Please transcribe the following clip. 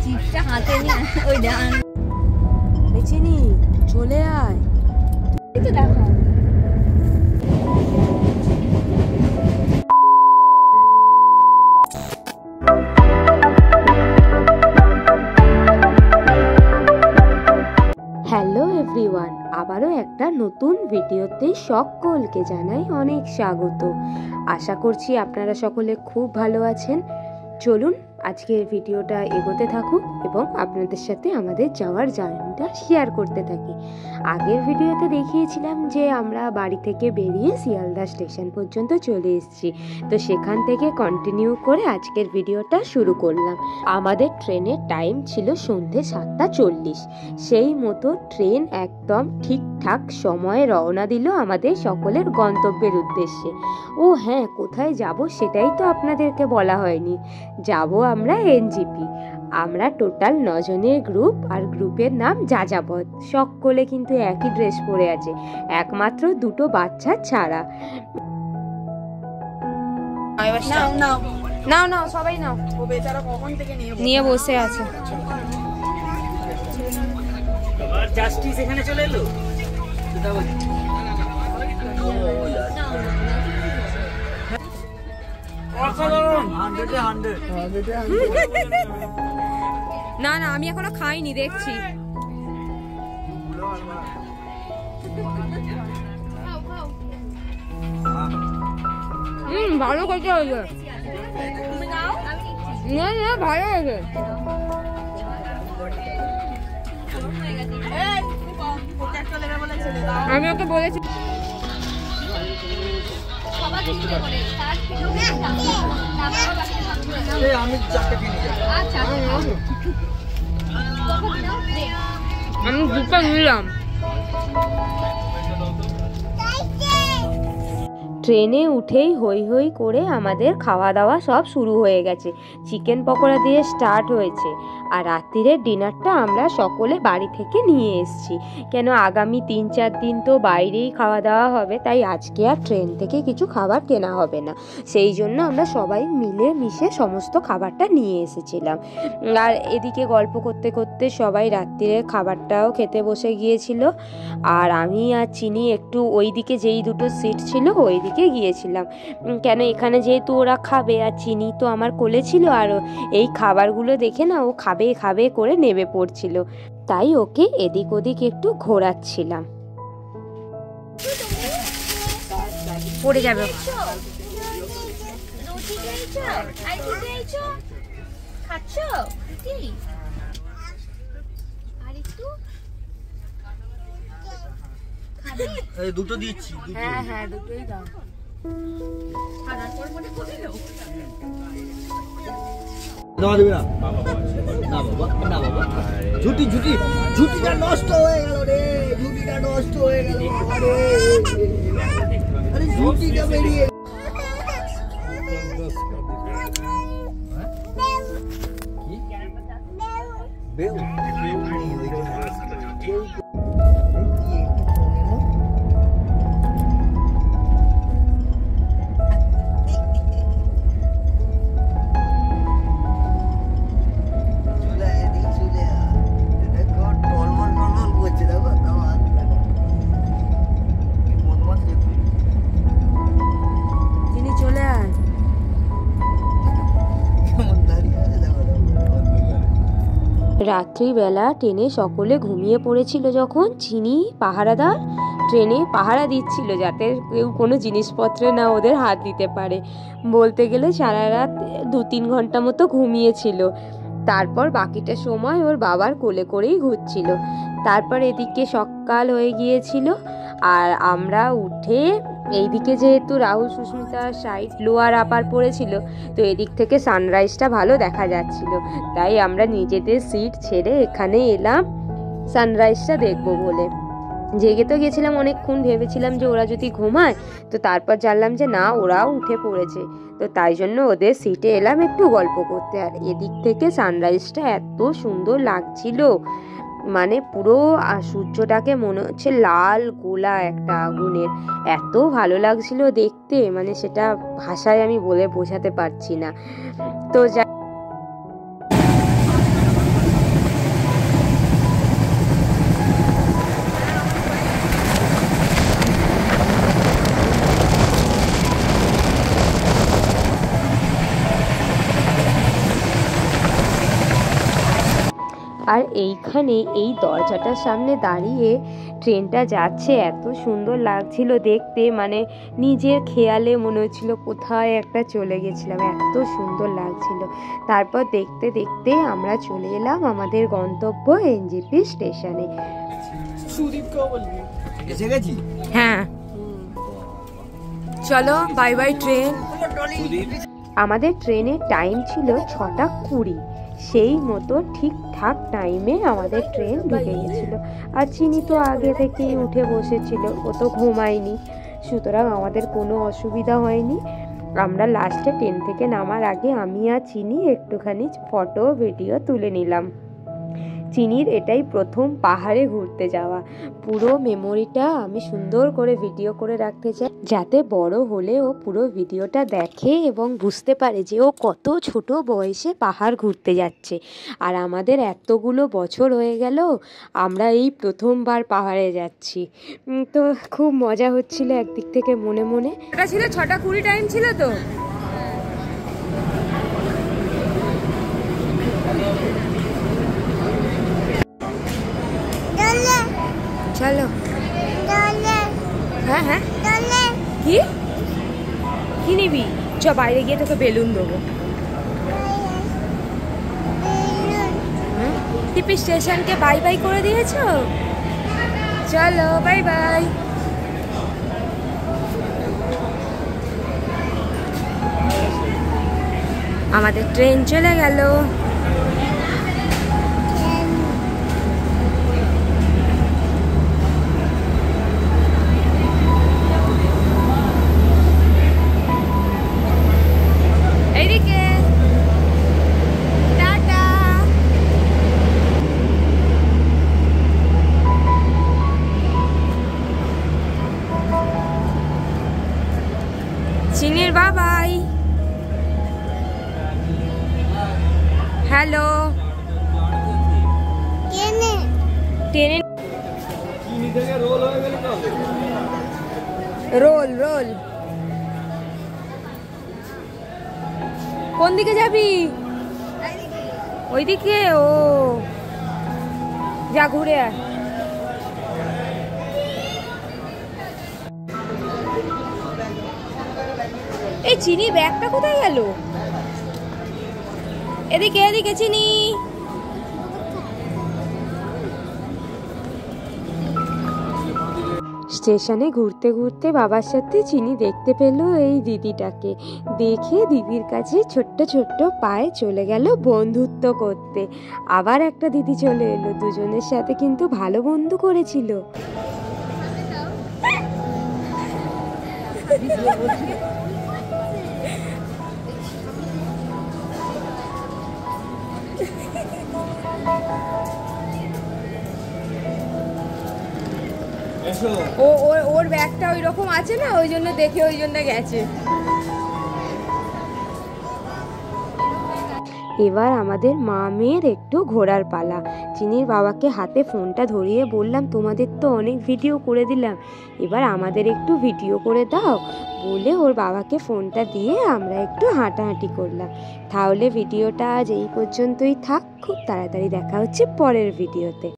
চিপসটা হাতে নিয়ে ওই ডান চিনি চলে আয় তো দেখো হ্যালো এভরিওয়ান, আবারও একটা নতুন ভিডিওতে সকলকে জানাই অনেক স্বাগত। আশা করছি আপনারা সকলে খুব ভালো আছেন। চলুন আজকের ভিডিওটা এগোতে থাকুক এবং আপনাদের সাথে আমাদের যাওয়ার জার্নিটা শেয়ার করতে থাকি। আগের ভিডিওতে দেখিয়েছিলাম যে আমরা বাড়ি থেকে বেরিয়ে শিয়ালদা স্টেশন পর্যন্ত চলে এসেছি, তো সেখান থেকে কন্টিনিউ করে আজকের ভিডিওটা শুরু করলাম। আমাদের ট্রেনের টাইম ছিল সন্ধ্যে 7:40। সেই মতো ট্রেন একদম ঠিকঠাক সময়ে রওনা দিল আমাদের সকলের গন্তব্যের উদ্দেশ্যে। ও হ্যাঁ, কোথায় যাব সেটাই তো আপনাদেরকে বলা হয়নি। যাব আমরা এনজিপি। আমরা টোটাল 9 জনের গ্রুপ, আর গ্রুপের নাম যাযাবর। সকলে কিন্তু একই ড্রেস পরে আছে, একমাত্র দুটো বাচ্চা ছাড়া। নাও নাও সবাই নাও। ও বেচারা কখন থেকে নিয়ে বসে আছে। জাস্টিস এখানে চলে এলো। না না, আমি এখনো খাইনি, দেখছি। ভালো করতে হয়েছে, না না ভালো হয়েছে। আমি ওকে বলেছি আমি দুটো নিলাম। ট্রেনে উঠেই হই হই করে আমাদের খাওয়া দাওয়া সব শুরু হয়ে গেছে। চিকেন পকোড়া দিয়ে স্টার্ট হয়েছে, আর রাত্রিরের ডিনারটা আমরা সকলে বাড়ি থেকে নিয়ে এসেছি। কেন আগামী 3-4 দিন তো বাইরেই খাওয়া দাওয়া হবে, তাই আজকে আর ট্রেন থেকে কিছু খাবার কেনা হবে না। সেই জন্য আমরা সবাই মিলে মিশে সমস্ত খাবারটা নিয়ে এসেছিলাম। আর এদিকে গল্প করতে করতে সবাই রাত্রিরের খাবারটাও খেতে বসে গিয়েছিল। আর আমি আর চিনি একটু ওইদিকে যেই দুটো সিট ছিল ওইদিকে গিয়েছিলাম। কেন এখানে যেহেতু ওরা খাবে, আর চিনি তো আমার কোলে ছিল, আর এই খাবারগুলো দেখে না ও খাবে খাবে করে নেমে পড়ছিল, তাই ওকে এদিক ওদিক একটু ঘোরাচ্ছিলাম। পড়ে যাবে। দুটো দিচ্ছি। হ্যাঁ হ্যাঁ, দুটোই দাও। ঝুটি ঝুটি ঝুটিটা নষ্ট হয়ে গেল রে, ঝুটিটা নষ্ট হয়ে গেল। আরে ঝুটিটা বেরিয়ে বেউ রাত্রিবেলা ট্রেনে সকলে ঘুমিয়ে পড়েছিল যখন চিনি পাহারাদার ট্রেনে পাহারা দিচ্ছিল, যাতে কেউ কোনো জিনিসপত্রে না ওদের হাত দিতে পারে। বলতে গেলে সারা রাত 2-3 ঘন্টা মতো ঘুমিয়েছিল। তারপর বাকিটা সময় ওর বাবার কোলে করেই ঘুরছিল। তারপর এদিকে সকাল হয়ে গিয়েছিল, আর আমরা উঠে এইদিকে যেহেতু Rahul Susmita side lower upper পড়েছিল, তো এদিক থেকে সানরাইজটা ভালো দেখা যাচ্ছিল, তাই আমরা নিজেদের সিট ছেড়ে এখানে এলাম সানরাইজটা দেখবো বলে। জেগে তো গেছিলাম অনেকক্ষণ, ভেবেছিলাম যে ওরা যদি ঘুমায়, তো তারপর জানলাম যে না, ওরাও উঠে পড়েছে, তো তাই জন্য ওদের সিটে এলাম একটু গল্প করতে। আর এদিক থেকে সানরাইজটা এত সুন্দর লাগছিল, মানে পুরো সূর্যটাকে মনে হচ্ছে লাল গোলা একটা আগুনের, এত ভালো লাগছিল দেখতে, মানে সেটা ভাষায় আমি বলে বোঝাতে পারছি না। তো আর এইখানে এই দরজাটার সামনে দাঁড়িয়ে ট্রেনটা যাচ্ছে, এত সুন্দর লাগছিল দেখতে, মানে নিজের খেয়ালে মনে হচ্ছিল কোথায় একটা চলে গেছিলাম, এত সুন্দর লাগছিল। তারপর দেখতে দেখতে আমরা চলে এলাম আমাদের গন্তব্য এনজেপি স্টেশনে। এসে গেছি। হ্যাঁ চলো বাই বাই ট্রেন। আমাদের ট্রেনের টাইম ছিল 6:20, সেই মতো ঠিকঠাক টাইমে আমাদের ট্রেন ঢুকে গেছিল। আর চিনি তো আগে থেকেই উঠে বসেছিল, ও তো ঘুমায়নি, সুতরাং আমাদের কোনো অসুবিধা হয়নি। আমরা লাস্টে ট্রেন থেকে নামার আগে আমি আর চিনি একটুখানি ফটো ভিডিও তুলে নিলাম। চিনির এটাই প্রথম পাহাড়ে ঘুরতে যাওয়া, পুরো মেমোরিটা আমি সুন্দর করে ভিডিও করে রাখতে চাই, যাতে বড় হলে ও পুরো ভিডিওটা দেখে এবং বুঝতে পারে যে ও কত ছোট বয়সে পাহাড় ঘুরতে যাচ্ছে। আর আমাদের এতগুলো বছর হয়ে গেল, আমরা এই প্রথমবার পাহাড়ে যাচ্ছি। তো খুব মজা হচ্ছিল একদিক থেকে মনে মনে। এটা ছিল 6:20 টাইম ছিল তো। চলো হ্যাঁ হ্যাঁ কি কি নিবি? চ বাইরে গিয়ে তোকে বেলুন দেবো। টিপি স্টেশনকে বাই বাই করে দিয়েছো? চলো বাই বাই। আমাদের ট্রেন চলে গেল। চিনির বাবাই, হ্যালো। ট্রেনে রোল রোল কোন দিকে যাবি? ওইদিকে। ও যা ঘুরে আয়। এই চিনি ব্যাগটা কোথায় গেল? এদিকে এদিকে চিনি। স্টেশনে ঘুরতে ঘুরতে বাবার সাথে চিনি দেখতে পেল এই দিদিটাকে, দেখে দিদির কাছে ছোট্ট ছোট্ট পায়ে চলে গেল বন্ধুত্ব করতে। আবার একটা দিদি চলে এলো, দুজনের সাথে কিন্তু ভালো বন্ধু করেছিল। ওর ব্যাগটা ওই রকম আছে না, ওই জন্য দেখে ওই জন্য গেছে। এবার আমাদের মা মেয়ের একটু ঘোরার পালা। চিনির বাবাকে হাতে ফোনটা ধরিয়ে বললাম, তোমাদের তো অনেক ভিডিও করে দিলাম, এবার আমাদের একটু ভিডিও করে দাও বলে ওর বাবাকে ফোনটা দিয়ে আমরা একটু হাঁটাহাঁটি করলাম। তাহলে ভিডিওটা আজ এই পর্যন্তই থাক, খুব তাড়াতাড়ি দেখা হচ্ছে পরের ভিডিওতে।